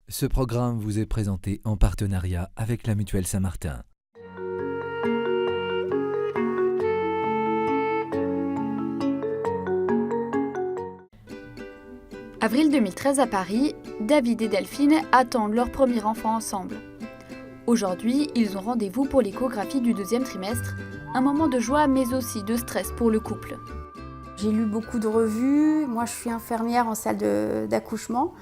Ce programme vous est présenté en partenariat avec la Mutuelle Saint-Martin. Avril 2013 à Paris, David et Delphine attendent leur premier enfant ensemble. Aujourd'hui, ils ont rendez-vous pour l'échographie du deuxième trimestre, un moment de joie mais aussi de stress pour le couple. J'ai lu beaucoup de revues, moi je suis infirmière en salle d'accouchement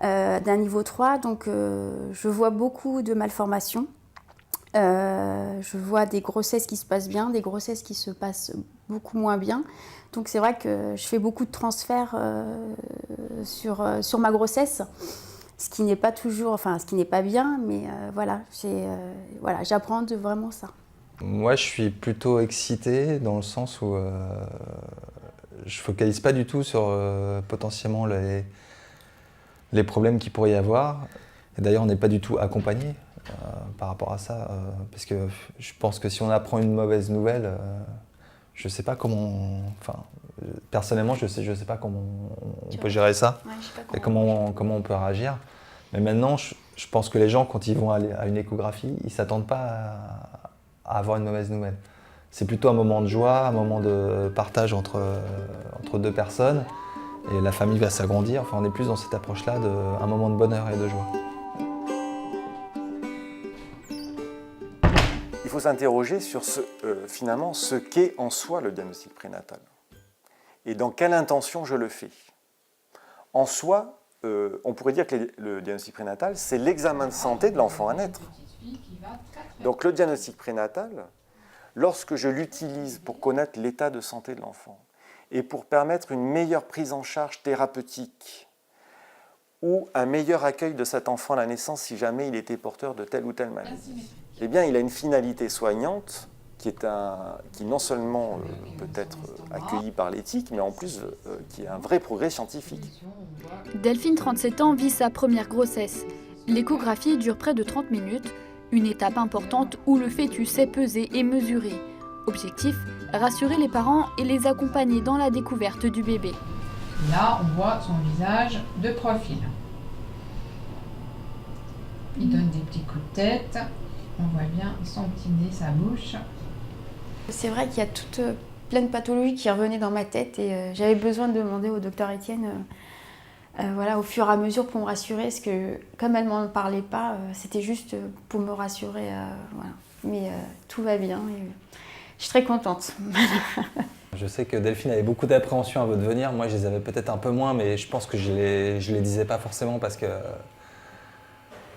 d'un niveau 3, donc je vois beaucoup de malformations. Je vois des grossesses qui se passent bien, des grossesses qui se passent beaucoup moins bien. Donc c'est vrai que je fais beaucoup de transferts sur ma grossesse, ce qui n'est pas toujours, enfin ce qui n'est pas bien, mais voilà, j'apprends de vraiment ça. Moi je suis plutôt excité dans le sens où je focalise pas du tout sur potentiellement les problèmes qu'il pourrait y avoir. Et d'ailleurs on n'est pas du tout accompagné par rapport à ça, parce que je pense que si on apprend une mauvaise nouvelle, je sais pas comment, personnellement je sais pas comment on peut gérer ça, et comment on peut réagir. Mais maintenant je pense que les gens, quand ils vont aller à une échographie, ils s'attendent pas à avoir une mauvaise nouvelle. C'est plutôt un moment de joie, un moment de partage entre deux personnes, et la famille va s'agrandir. Enfin, on est plus dans cette approche-là d'un moment de bonheur et de joie. Il faut s'interroger sur finalement ce qu'est en soi le diagnostic prénatal et dans quelle intention je le fais. En soi, on pourrait dire que le diagnostic prénatal, c'est l'examen de santé de l'enfant à naître. Donc le diagnostic prénatal, lorsque je l'utilise pour connaître l'état de santé de l'enfant et pour permettre une meilleure prise en charge thérapeutique ou un meilleur accueil de cet enfant à la naissance si jamais il était porteur de telle ou telle maladie, eh bien, il a une finalité soignante qui non seulement peut être accueillie par l'éthique, mais en plus qui est un vrai progrès scientifique. Delphine, 37 ans, vit sa première grossesse. L'échographie dure près de 30 minutes, une étape importante où le fœtus est pesé et mesuré. Objectif, rassurer les parents et les accompagner dans la découverte du bébé. Là, on voit son visage de profil. Il donne des petits coups de tête. On voit bien son petit nez, sa bouche. C'est vrai qu'il y a toute plein de pathologies qui revenaient dans ma tête et j'avais besoin de demander au docteur Étienne au fur et à mesure pour me rassurer, parce que comme elle ne m'en parlait pas, c'était juste pour me rassurer. Voilà. Mais tout va bien et je suis très contente. Je sais que Delphine avait beaucoup d'appréhension à votre venir. Moi, je les avais peut-être un peu moins, mais je pense que je les disais pas forcément parce que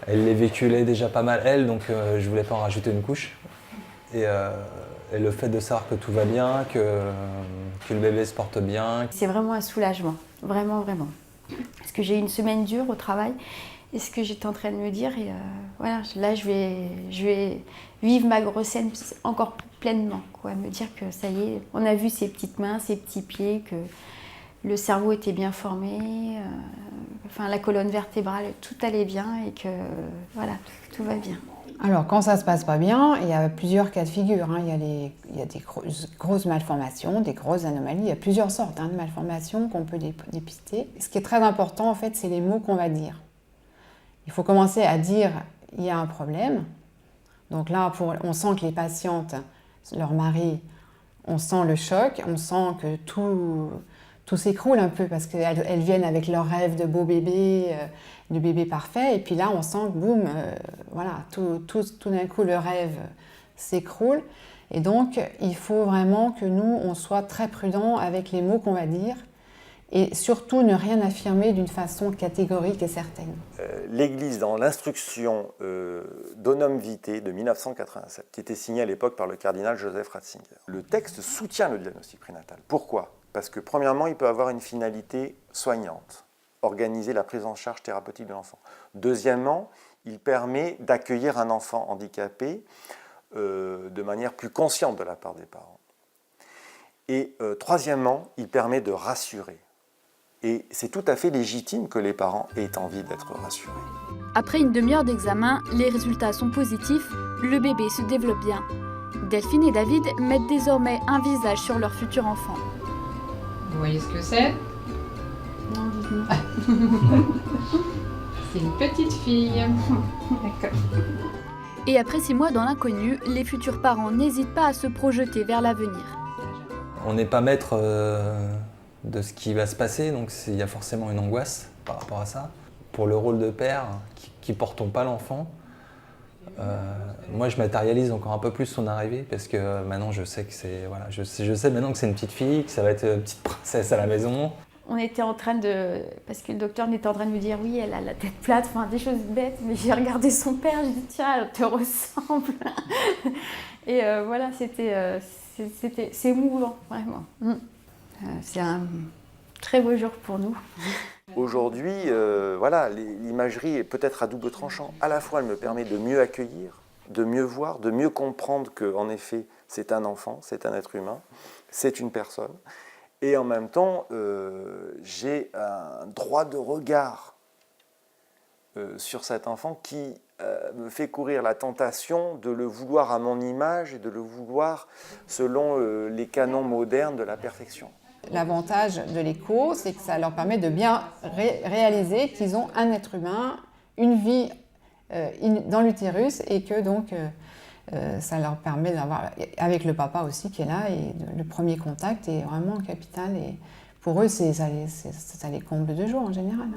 elle les véhiculait déjà pas mal, elle, donc je voulais pas en rajouter une couche. Et le fait de savoir que tout va bien, que le bébé se porte bien. C'est vraiment un soulagement, vraiment, vraiment. Parce que j'ai eu une semaine dure au travail, et ce que j'étais en train de me dire, et voilà, là je vais vivre ma grossesse encore pleinement, quoi. Me dire que ça y est, on a vu ses petites mains, ses petits pieds, que le cerveau était bien formé, la colonne vertébrale, tout allait bien et que voilà, tout va bien. Alors, quand ça se passe pas bien, il y a plusieurs cas de figure. Il y a des grosses malformations, des grosses anomalies. Il y a plusieurs sortes de malformations qu'on peut dépister. Ce qui est très important, en fait, c'est les mots qu'on va dire. Il faut commencer à dire « il y a un problème ». Donc là, on sent que les patientes, leur mari, on sent le choc, on sent que tout s'écroule un peu parce qu'elles viennent avec leur rêve de beau bébé, du bébé parfait, et puis là on sent que boum, tout d'un coup le rêve s'écroule. Et donc il faut vraiment que nous on soit très prudents avec les mots qu'on va dire et surtout ne rien affirmer d'une façon catégorique et certaine. L'Église, dans l'instruction Donum Vitae de 1987, qui était signée à l'époque par le cardinal Joseph Ratzinger, le texte soutient le diagnostic prénatal. Pourquoi ? Parce que premièrement, il peut avoir une finalité soignante, organiser la prise en charge thérapeutique de l'enfant. Deuxièmement, il permet d'accueillir un enfant handicapé de manière plus consciente de la part des parents. Et troisièmement, il permet de rassurer. Et c'est tout à fait légitime que les parents aient envie d'être rassurés. Après une demi-heure d'examen, les résultats sont positifs, le bébé se développe bien. Delphine et David mettent désormais un visage sur leur futur enfant. Vous voyez ce que c'est ? Non, dites-moi. C'est une petite fille. D'accord. Et après 6 mois dans l'inconnu, les futurs parents n'hésitent pas à se projeter vers l'avenir. On n'est pas maître de ce qui va se passer, donc il y a forcément une angoisse par rapport à ça. Pour le rôle de père, qui ne portons pas l'enfant, moi je matérialise encore un peu plus son arrivée, parce que maintenant je sais que c'est, voilà, je sais maintenant que c'est une petite fille, que ça va être une petite princesse à la maison. On était en train de... Parce que le docteur était en train de me dire, oui, elle a la tête plate, enfin des choses bêtes, mais j'ai regardé son père, j'ai dit, tiens, elle te ressemble. Et voilà, c'est émouvant, vraiment. C'est un très beau jour pour nous. Aujourd'hui, voilà, l'imagerie est peut-être à double tranchant. À la fois, elle me permet de mieux accueillir, de mieux voir, de mieux comprendre qu'en effet, c'est un enfant, c'est un être humain, c'est une personne. Et en même temps, j'ai un droit de regard sur cet enfant qui me fait courir la tentation de le vouloir à mon image et de le vouloir selon les canons modernes de la perfection. L'avantage de l'écho, c'est que ça leur permet de bien réaliser qu'ils ont un être humain, une vie dans l'utérus, et que donc ça leur permet d'avoir, avec le papa aussi qui est là, et le premier contact est vraiment capital. Et pour eux, ça les comble de joie en général.